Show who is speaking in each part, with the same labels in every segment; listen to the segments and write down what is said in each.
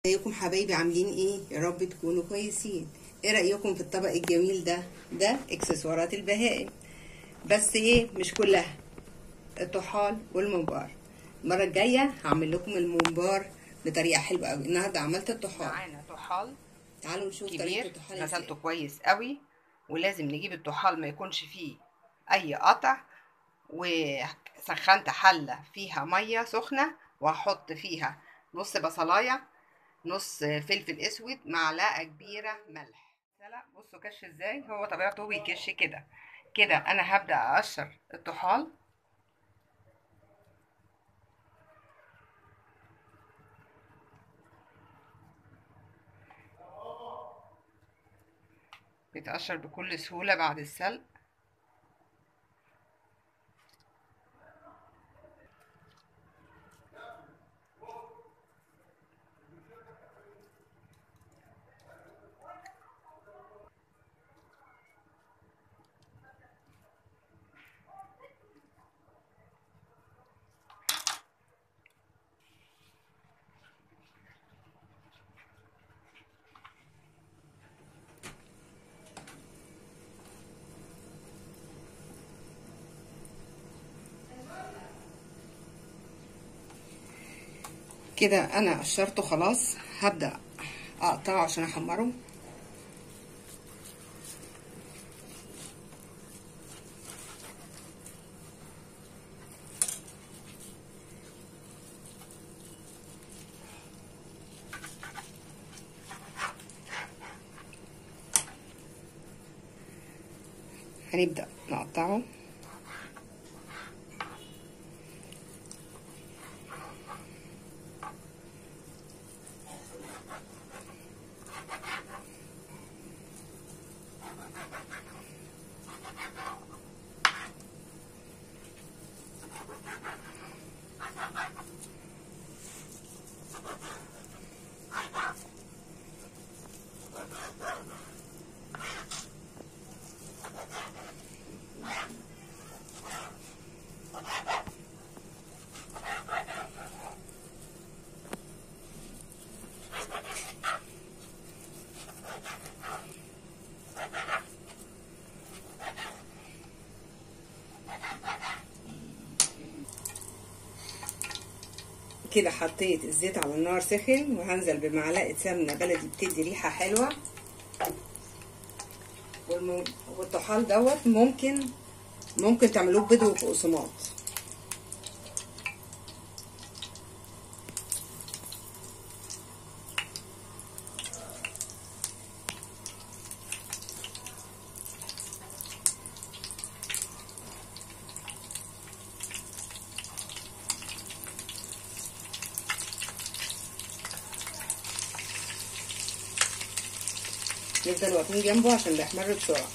Speaker 1: ازيكم حبايبي؟ عاملين ايه؟ يا رب تكونوا كويسين. ايه رأيكم في الطبق الجميل ده اكسسوارات البهائم، بس ايه مش كلها، الطحال والممبار. المرة الجاية هعمل لكم الممبار بطريقة حلوة قوي. النهارده عملت الطحال.
Speaker 2: معانا طحال
Speaker 1: تعالوا نشوف طريقة
Speaker 2: كبير
Speaker 1: الطحال ازاي.
Speaker 2: غسلته كويس قوي، ولازم نجيب الطحال ما يكونش فيه اي قطع. وسخنت حله فيها ميه سخنه، وهحط فيها نص بصلايه، نص فلفل اسود، معلقه كبيره ملح. سلق. بصوا كش ازاي، هو طبيعته بيكش كده. كده انا هبدا اقشر الطحال. بيتقشر بكل سهوله بعد السلق.
Speaker 1: كده انا قشرته خلاص، هبدأ اقطعه عشان احمره. هنبدأ نقطعه. كده حطيت الزيت على النار سخن، وهنزل بمعلقه سمنه بلدي بتدي ريحه حلوه. والطحال دوت ممكن تعملوه بيض وبقسماط. نفضل واقفين جنبه عشان بيحمر بسرعه.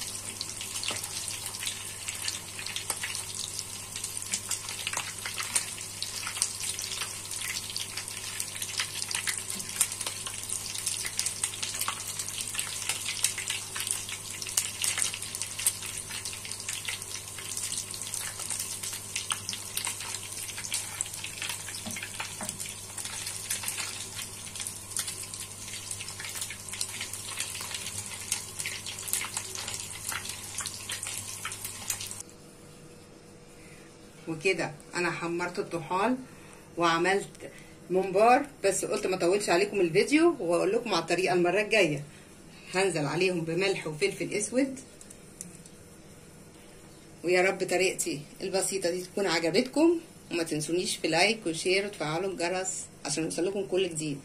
Speaker 1: وكده انا حمرت الطحال وعملت ممبار، بس قلت ما اطولش عليكم الفيديو واقول لكم على الطريقه المره الجايه. هنزل عليهم بملح وفلفل اسود. ويا رب طريقتي البسيطه دي تكون عجبتكم، وما تنسونيش في لايك وشير وتفعلوا الجرس عشان يوصلكم كل جديد.